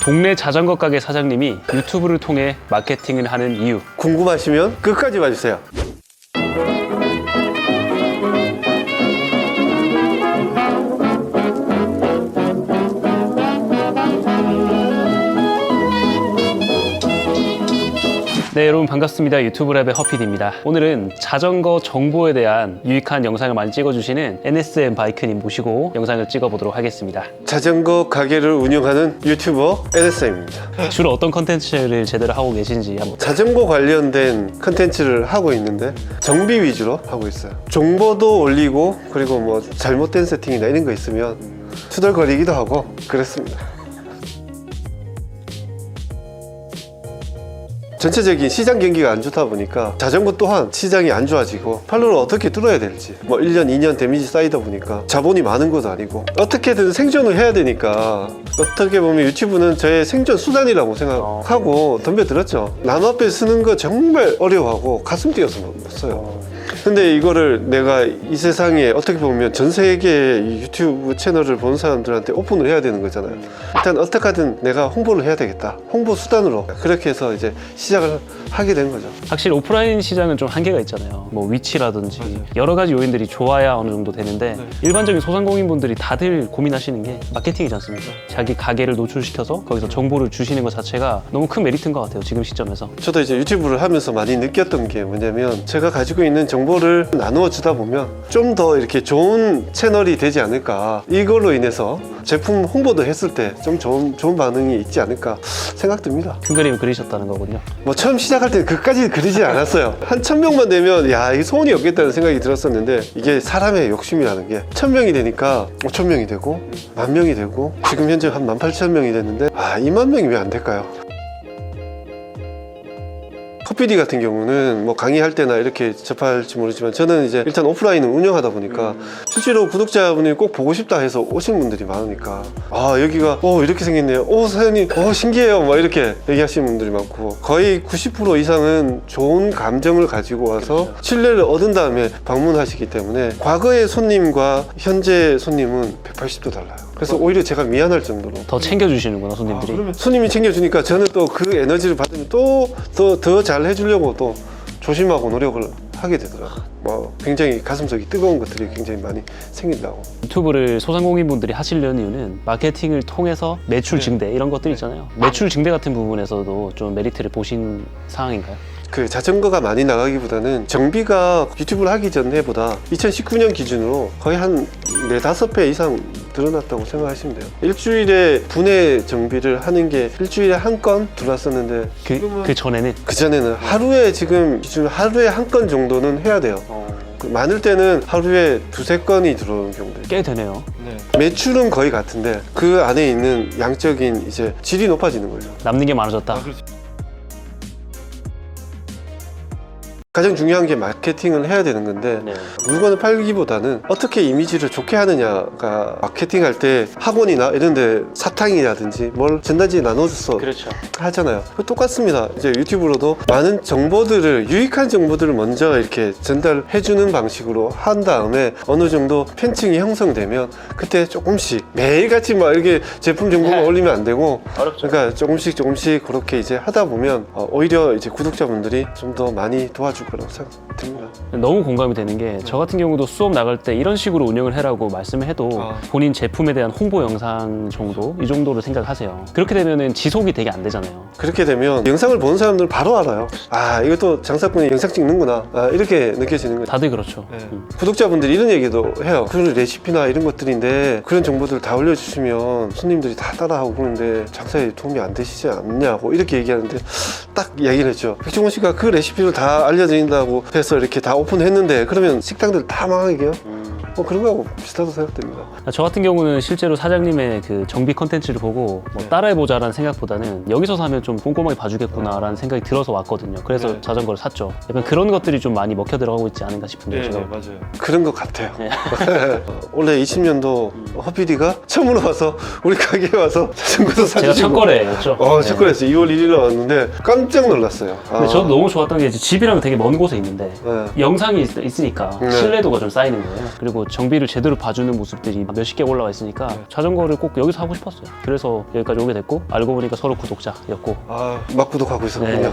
동네 자전거 가게 사장님이 유튜브를 통해 마케팅을 하는 이유. 궁금하시면 끝까지 봐주세요. 네, 여러분 반갑습니다. 유튜브랩의 허피디입니다. 오늘은 자전거 정보에 대한 유익한 영상을 많이 찍어주시는 NSM 바이크님 모시고 영상을 찍어보도록 하겠습니다. 자전거 가게를 운영하는 유튜버 NSM입니다. 주로 어떤 컨텐츠를 제대로 하고 계신지 한번. 자전거 관련된 컨텐츠를 하고 있는데 정비 위주로 하고 있어요. 정보도 올리고 그리고 뭐 잘못된 세팅이나 이런 거 있으면 투덜거리기도 하고 그랬습니다. 전체적인 시장 경기가 안 좋다 보니까 자전거 또한 시장이 안 좋아지고 판로를 어떻게 뚫어야 될지 뭐 1년 2년 데미지 쌓이다 보니까 자본이 많은 것도 아니고 어떻게든 생존을 해야 되니까 어떻게 보면 유튜브는 저의 생존 수단이라고 생각하고 덤벼들었죠. 남 앞에 쓰는 거 정말 어려워하고 가슴 뛰어서 못 써요. 근데 이거를 내가 이 세상에 어떻게 보면 전 세계 이 유튜브 채널을 보는 사람들한테 오픈을 해야 되는 거잖아요. 일단 어떻게 하든 내가 홍보를 해야 되겠다. 홍보 수단으로 그렇게 해서 이제 시작을 하게 된 거죠. 확실히 오프라인 시장은 좀 한계가 있잖아요. 뭐 위치라든지 여러 가지 요인들이 좋아야 어느 정도 되는데 일반적인 소상공인분들이 다들 고민하시는 게 마케팅이지 않습니까? 자기 가게를 노출시켜서 거기서 정보를 주시는 것 자체가 너무 큰 메리트인 것 같아요. 지금 시점에서. 저도 이제 유튜브를 하면서 많이 느꼈던 게 뭐냐면 제가 가지고 있는 정보를 나누어 주다 보면 좀 더 이렇게 좋은 채널이 되지 않을까. 이걸로 인해서 제품 홍보도 했을 때 좀 좋은 반응이 있지 않을까 생각됩니다. 큰 그림을 그리셨다는 거군요. 뭐 처음 시작할 때는 그까지 그리지 않았어요. 한 1000명만 되면 야, 이게 소원이 없겠다는 생각이 들었었는데 이게 사람의 욕심이라는 게 1000명이 되니까 5000명이 되고 10,000명이 되고 지금 현재 한 18,000명이 됐는데 2만 명이 왜 안 될까요? 커피디 같은 경우는 뭐 강의할 때나 이렇게 접할지 모르지만 저는 이제 일단 오프라인을 운영하다 보니까 실제로 구독자분이 꼭 보고 싶다 해서 오시는 분들이 많으니까 여기가 이렇게 생겼네요. 사장님 신기해요. 막 이렇게 얘기하시는 분들이 많고 거의 90% 이상은 좋은 감정을 가지고 와서 신뢰를 얻은 다음에 방문하시기 때문에 과거의 손님과 현재 손님은 180도 달라요. 그래서 오히려 제가 미안할 정도로 더 챙겨주시는구나, 손님들이. 그러면 손님이 챙겨주니까 저는 또 그 에너지를 받으면 또 더 잘 해주려고 또 조심하고 노력을 하게 되더라고요. 뭐 굉장히 가슴속이 뜨거운 것들이 굉장히 많이 생긴다고. 유튜브를 소상공인분들이 하시려는 이유는 마케팅을 통해서 매출 증대 이런 것들 있잖아요. 매출 증대 같은 부분에서도 좀 메리트를 보신 상황인가요? 그 자전거가 많이 나가기보다는 정비가 유튜브를 하기 전에보다 2019년 기준으로 거의 한 4-5배 이상 늘어났다고 생각하시면 돼요. 일주일에 분해 정비를 하는 게 일주일에 한 건 들어왔었는데 그 전에는? 그 전에는 하루에 지금 기준 하루에 한 건 정도는 해야 돼요. 많을 때는 하루에 2-3건이 들어오는 경우도 꽤 되네요. 매출은 거의 같은데 그 안에 있는 양적인 이제 질이 높아지는 거죠. 남는 게 많아졌다. 가장 중요한 게 마케팅을 해야 되는 건데 물건을 팔기보다는 어떻게 이미지를 좋게 하느냐가 마케팅할 때 학원이나 이런 데 사탕이라든지 뭘 전단지 나눠줘서 그렇죠. 하잖아요. 똑같습니다. 이제 유튜브로도 많은 정보들을 유익한 정보들을 먼저 이렇게 전달해주는 방식으로 한 다음에 어느 정도 팬층이 형성되면 그때 조금씩 매일같이 막 이렇게 제품 정보만 올리면 안 되고 어렵죠. 그러니까 조금씩 그렇게 이제 하다 보면 오히려 이제 구독자분들이 좀 더 많이 도와줄 거라고 생각됩니다. 너무 공감이 되는 게 저 같은 경우도 수업 나갈 때 이런 식으로 운영을 해라고 말씀을 해도 본인 제품에 대한 홍보 영상 정도 이 정도로 생각하세요. 그렇게 되면은 지속이 되게 안 되잖아요. 그렇게 되면 영상을 보는 사람들은 바로 알아요. 이것도 장사꾼이 영상 찍는구나. 이렇게 느껴지는 거죠. 다들 그렇죠. 구독자분들이 이런 얘기도 해요. 그런 레시피나 이런 것들인데 그런 정보들 다 올려주시면 손님들이 다 따라하고 그러는데 장사에 도움이 안 되시지 않냐고 이렇게 얘기하는데 딱 얘기를 했죠. 백종원 씨가 그 레시피를 다 알려드린다고 해서 이렇게 다 오픈했는데 그러면 식당들 다 망하게요? 그런 거하고 비슷하다고 생각됩니다. 저 같은 경우는 실제로 사장님의 그 정비 컨텐츠를 보고 뭐 따라해보자라는 생각보다는 여기서 사면 좀 꼼꼼하게 봐주겠구나라는 생각이 들어서 왔거든요. 그래서 자전거를 샀죠. 약간 그런 것들이 좀 많이 먹혀 들어가고 있지 않은가 싶은데요. 제가. 맞아요. 그런 것 같아요. 원래 20년도 허피디가 처음으로 와서 우리 가게에 와서 자전거도 사주시고 제가 첫 거래였죠. 첫 거래였어요. 2월 1일에 왔는데 깜짝 놀랐어요. 근데 저도 너무 좋았던 게 집이랑 되게 먼 곳에 있는데 영상이 있으니까 신뢰도가 좀 쌓이는 거예요. 그리고 뭐 정비를 제대로 봐주는 모습들이 몇십 개 올라와 있으니까 자전거를 꼭 여기서 하고 싶었어요. 그래서 여기까지 오게 됐고 알고 보니까 서로 구독자였고 막 구독하고 있었군요. 네.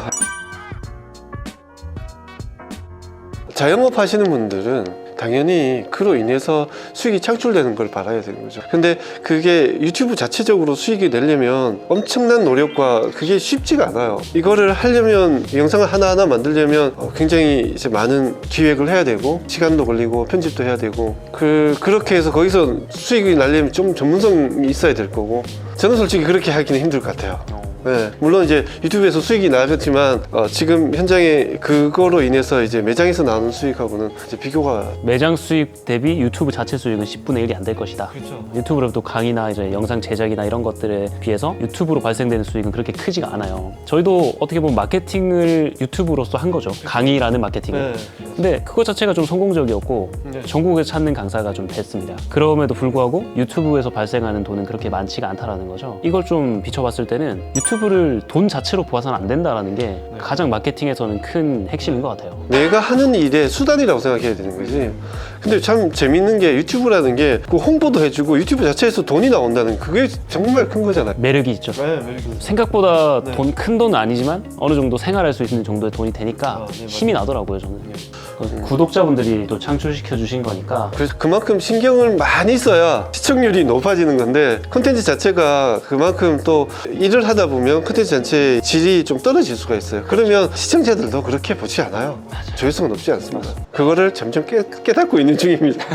자영업 하시는 분들은 당연히 그로 인해서 수익이 창출되는 걸 바라야 되는 거죠. 근데 그게 유튜브 자체적으로 수익이 내려면 엄청난 노력과 그게 쉽지가 않아요. 이거를 하려면 영상을 하나하나 만들려면 굉장히 이제 많은 기획을 해야 되고 시간도 걸리고 편집도 해야 되고 그렇게 해서 거기서 수익이 나려면 좀 전문성이 있어야 될 거고 저는 솔직히 그렇게 하기는 힘들 것 같아요. 네, 물론 이제 유튜브에서 수익이 나겠지만 지금 현장에 그거로 인해서 이제 매장에서 나오는 수익하고는 이제 비교가 매장 수익 대비 유튜브 자체 수익은 10분의 1이 안 될 것이다. 그렇죠. 유튜브로 또 강의나 이제 영상 제작이나 이런 것들에 비해서 유튜브로 발생되는 수익은 그렇게 크지가 않아요. 저희도 어떻게 보면 마케팅을 유튜브로서 한 거죠. 강의라는 마케팅을. 근데 그거 자체가 좀 성공적이었고 전국에 찾는 강사가 좀 됐습니다. 그럼에도 불구하고 유튜브에서 발생하는 돈은 그렇게 많지가 않다라는 거죠. 이걸 좀 비춰봤을 때는 유튜브를 돈 자체로 보아서는 안 된다라는 게 가장 마케팅에서는 큰 핵심인 것 같아요. 내가 하는 일의 수단이라고 생각해야 되는 거지. 근데 참 재밌는 게 유튜브라는 게 그 홍보도 해주고 유튜브 자체에서 돈이 나온다는 그게 정말 큰 거잖아요. 매력이 있죠. 네, 매력이 있어요. 생각보다 큰 돈은 아니지만 어느 정도 생활할 수 있는 정도의 돈이 되니까 네, 힘이 나더라고요, 저는. 구독자분들이 또 창출시켜 주신 거니까. 그래서 그만큼 신경을 많이 써야 시청률이 높아지는 건데 콘텐츠 자체가 그만큼 또 일을 하다 보면 콘텐츠 자체의 질이 좀 떨어질 수가 있어요. 그러면 시청자들도 그렇게 보지 않아요. 조회수가 높지 않습니다. 그거를 점점 깨닫고 있는 중입니다.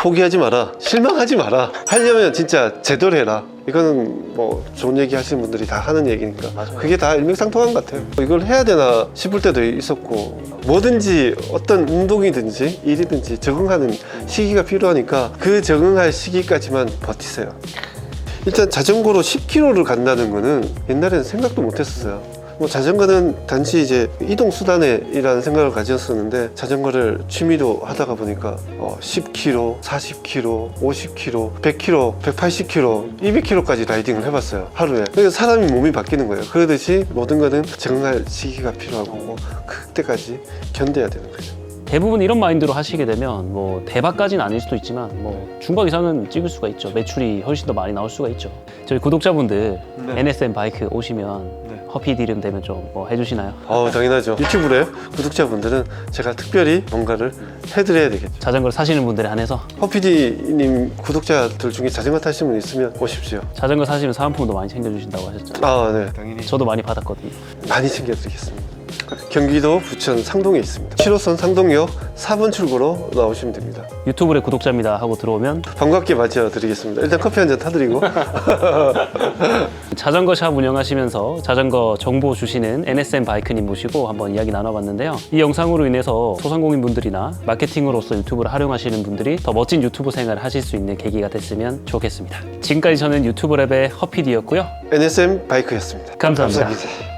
포기하지 마라. 실망하지 마라. 하려면 진짜 제대로 해라. 이거는 뭐 좋은 얘기 하시는 분들이 다 하는 얘기니까 그게 다 일맥상통한 것 같아요. 이걸 해야 되나 싶을 때도 있었고 뭐든지 어떤 운동이든지 일이든지 적응하는 시기가 필요하니까 그 적응할 시기까지만 버티세요. 일단 자전거로 10km를 간다는 거는 옛날에는 생각도 못 했었어요. 뭐 자전거는 단지 이제 이동 수단이라는 생각을 가졌었는데 자전거를 취미로 하다가 보니까 10km, 40km, 50km, 100km, 180km, 200km까지 라이딩을 해봤어요. 하루에. 그래서 사람이 몸이 바뀌는 거예요. 그러듯이 모든 거는 적응할 시기가 필요하고 그때까지 견뎌야 되는 거죠. 대부분 이런 마인드로 하시게 되면 뭐 대박까지는 아닐 수도 있지만 뭐 중박 이상은 찍을 수가 있죠. 매출이 훨씬 더 많이 나올 수가 있죠. 저희 구독자분들 NSM 바이크 오시면 허피 이름 되면 좀 뭐 해주시나요? 당연하죠. 유튜브에 구독자분들은 제가 특별히 뭔가를 해드려야 되겠죠. 자전거를 사시는 분들에 한해서 허피디님 구독자들 중에 자전거 타시는 분 있으면 오십시오. 자전거 사시면 사은품도 많이 챙겨주신다고 하셨죠. 네. 당연히 저도 많이 받았거든요. 많이 챙겨드리겠습니다. 경기도 부천 상동에 있습니다. 7호선 상동역 4번 출구로 나오시면 됩니다. 유튜브의 구독자입니다 하고 들어오면 반갑게 맞이해드리겠습니다. 일단 커피 한 잔 타드리고 자전거 샵 운영하시면서 자전거 정보 주시는 NSM 바이크님 모시고 한번 이야기 나눠봤는데요. 이 영상으로 인해서 소상공인 분들이나 마케팅으로서 유튜브를 활용하시는 분들이 더 멋진 유튜브 생활을 하실 수 있는 계기가 됐으면 좋겠습니다. 지금까지 저는 유튜브 랩의 허피디였고요. NSM 바이크였습니다. 감사합니다. 감사합니다.